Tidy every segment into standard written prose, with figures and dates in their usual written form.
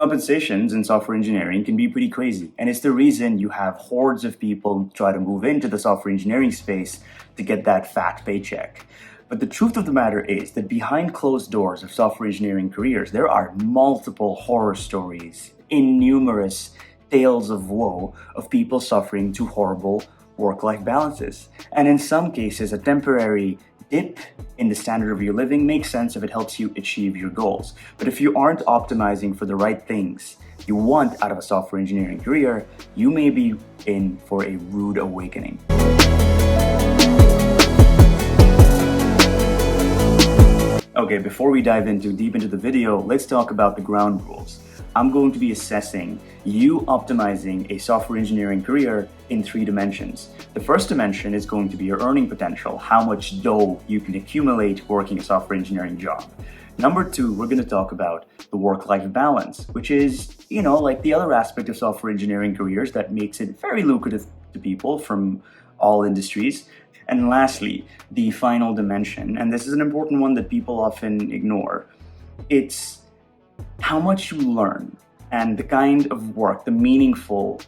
Compensations in software engineering can be pretty crazy, and it's the reason you have hordes of people try to move into the software engineering space to get that fat paycheck. But the truth of the matter is that behind closed doors of software engineering careers, there are multiple horror stories, innumerous tales of woe of people suffering to horrible work-life balances. And in some cases, a temporary dip in the standard of your living makes sense if it helps you achieve your goals. But if you aren't optimizing for the right things you want out of a software engineering career, you may be in for a rude awakening. Okay, before we dive deep into the video, let's talk about the ground rules. I'm going to be assessing you optimizing a software engineering career in 3 dimensions. The first dimension is going to be your earning potential, how much dough you can accumulate working a software engineering job. Number 2, we're going to talk about the work-life balance, which is, like the other aspect of software engineering careers that makes it very lucrative to people from all industries. And lastly, the final dimension, and this is an important one that people often ignore. It's how much you learn and the kind of work, the meaningful,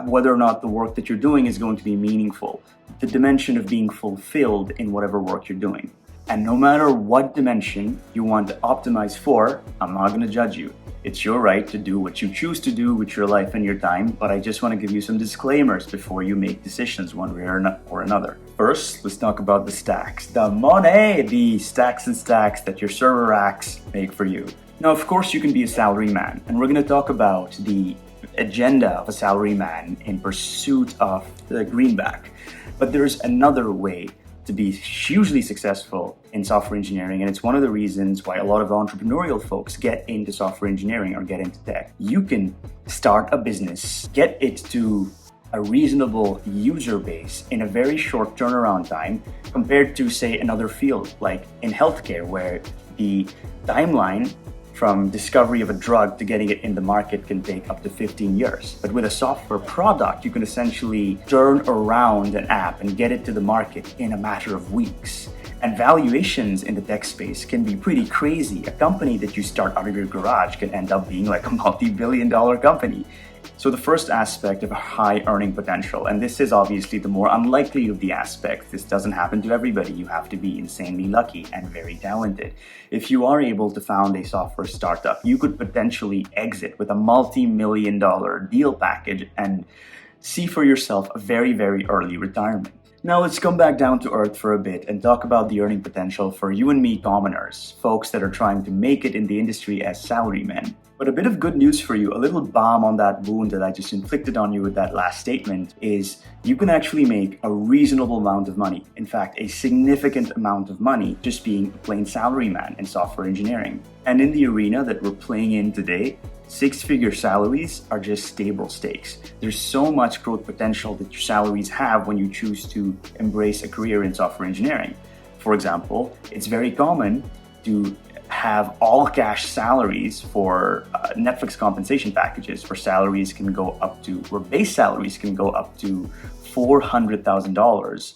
whether or not the work that you're doing is going to be meaningful, the dimension of being fulfilled in whatever work you're doing. And no matter what dimension you want to optimize for, I'm not going to judge you. It's your right to do what you choose to do with your life and your time, but I just want to give you some disclaimers before you make decisions one way or another. First, let's talk about the stacks. The money, the stacks and stacks that your server racks make for you. Now, of course, you can be a salaryman, and we're going to talk about the agenda of a salaryman in pursuit of the greenback. But there's another way to be hugely successful in software engineering, and it's one of the reasons why a lot of entrepreneurial folks get into software engineering or get into tech. You can start a business, get it to a reasonable user base in a very short turnaround time compared to, say, another field like in healthcare, where the timeline from discovery of a drug to getting it in the market can take up to 15 years. But with a software product, you can essentially turn around an app and get it to the market in a matter of weeks. And valuations in the tech space can be pretty crazy. A company that you start out of your garage can end up being like a multi-billion-dollar company. So the first aspect of a high earning potential, and this is obviously the more unlikely of the aspects. This doesn't happen to everybody. You have to be insanely lucky and very talented. If you are able to found a software startup, you could potentially exit with a multi-million-dollar deal package and see for yourself a very, very early retirement. Now let's come back down to earth for a bit and talk about the earning potential for you and me commoners, folks that are trying to make it in the industry as salarymen. But a bit of good news for you, a little balm on that wound that I just inflicted on you with that last statement, is you can actually make a reasonable amount of money. In fact, a significant amount of money just being a plain salaryman in software engineering. And in the arena that we're playing in today, 6-figure salaries are just stable stakes. There's so much growth potential that your salaries have when you choose to embrace a career in software engineering. For example, it's very common to have all cash salaries for Netflix compensation packages, where salaries can go up to, where base salaries can go up to $400,000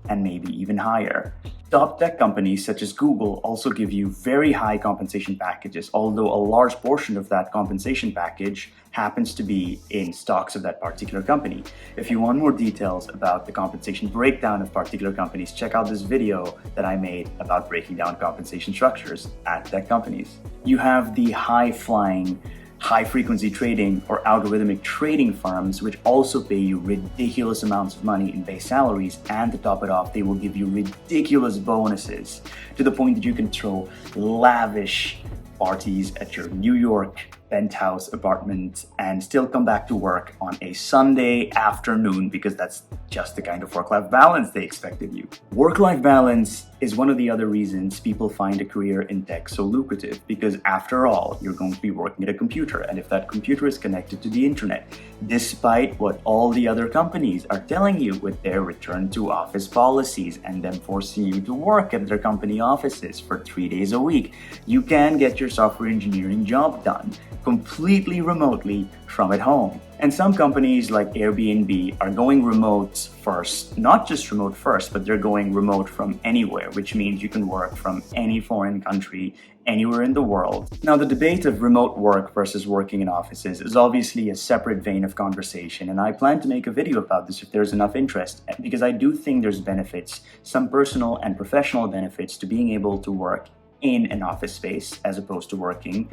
and maybe even higher. Top tech companies such as Google also give you very high compensation packages, although a large portion of that compensation package happens to be in stocks of that particular company. If you want more details about the compensation breakdown of particular companies, check out this video that I made about breaking down compensation structures at tech companies. You have the high-flying, high-frequency trading or algorithmic trading firms, which also pay you ridiculous amounts of money in base salaries, and to top it off, they will give you ridiculous bonuses to the point that you can throw lavish parties at your New York penthouse apartment and still come back to work on a Sunday afternoon, because that's just the kind of work-life balance they expect of you. Work-life balance is one of the other reasons people find a career in tech so lucrative, because after all, you're going to be working at a computer, and if that computer is connected to the internet, despite what all the other companies are telling you with their return to office policies and them forcing you to work at their company offices for 3 days a week, you can get your software engineering job done completely remotely from at home. And some companies like Airbnb are going remote first, not just remote first, but they're going remote from anywhere, which means you can work from any foreign country, anywhere in the world. Now, the debate of remote work versus working in offices is obviously a separate vein of conversation, and I plan to make a video about this if there's enough interest, because I do think there's benefits, some personal and professional benefits to being able to work in an office space as opposed to working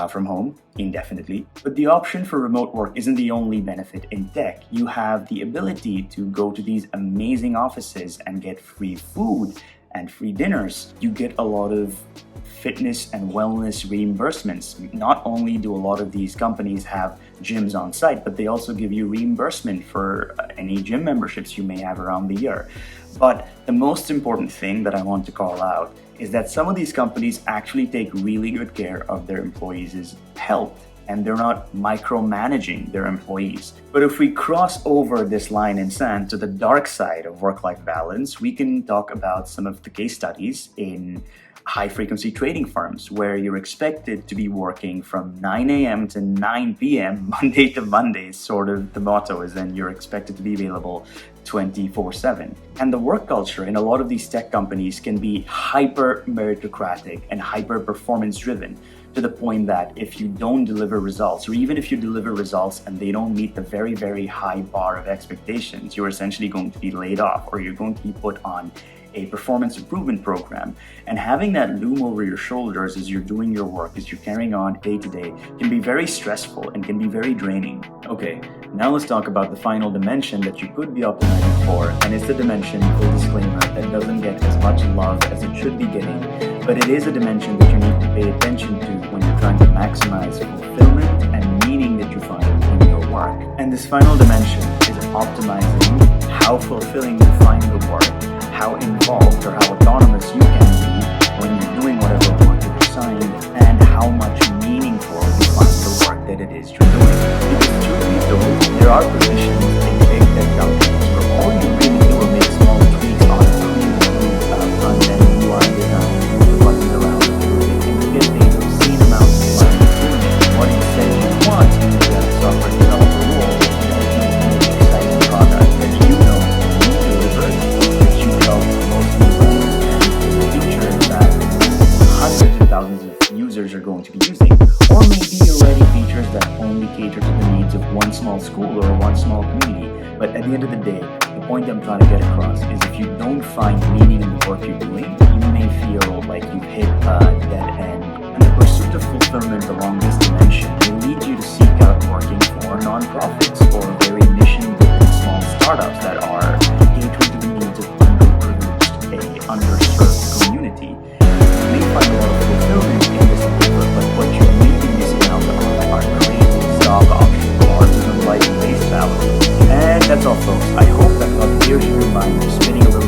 from home indefinitely. But the option for remote work isn't the only benefit in tech. You have the ability to go to these amazing offices and get free food and free dinners. You get a lot of fitness and wellness reimbursements. Not only do a lot of these companies have gyms on site, but they also give you reimbursement for any gym memberships you may have around the year. But the most important thing that I want to call out is that some of these companies actually take really good care of their employees' health, and they're not micromanaging their employees. But if we cross over this line in sand to the dark side of work-life balance, we can talk about some of the case studies in high-frequency trading firms where you're expected to be working from 9 a.m. to 9 p.m. Monday to Monday, sort of the motto is, then you're expected to be available 24/7. And the work culture in a lot of these tech companies can be hyper meritocratic and hyper performance driven, to the point that if you don't deliver results, or even if you deliver results and they don't meet the very, very high bar of expectations, you're essentially going to be laid off, or you're going to be put on a performance improvement program. And having that loom over your shoulders as you're doing your work, as you're carrying on day to day, can be very stressful and can be very draining. Okay, now let's talk about the final dimension that you could be optimizing for, and it's the dimension, full disclaimer, that doesn't get as much love as it should be getting, but it is a dimension that you need to pay attention to when you're trying to maximize fulfillment and meaning that you find in your work. And this final dimension is optimizing how fulfilling you find the work, how involved or how autonomous you can be when you're doing whatever work you're assigned, and how much meaningful you find the work that it is you're doing. Because truth be told, there are positions in big tech companies where all you really do is make small tweaks on how you do content, UI design, the buttons around the building, and you get paid obscene amounts of money doing what you say you want to get a software developer role, an exciting product that you know you deliver, that you build mostly right, and features that hundreds of thousands of users are going to be using. Or maybe you're writing features that only cater to the needs of one small school or one small community. But at the end of the day, the point I'm trying to get across is if you don't find meaning in the work you're doing, you may feel like you've hit a dead end. And the pursuit of fulfillment along this dimension will lead you to seek out working for nonprofits or very mission-driven small startups that are catering to the needs of underprivileged, underserved community. You may find a lot of fulfillment in this endeavor, but what you may be missing out on are crazy stock options or life-based values. And that's all, folks. I hope that got clear to your mind, spinning over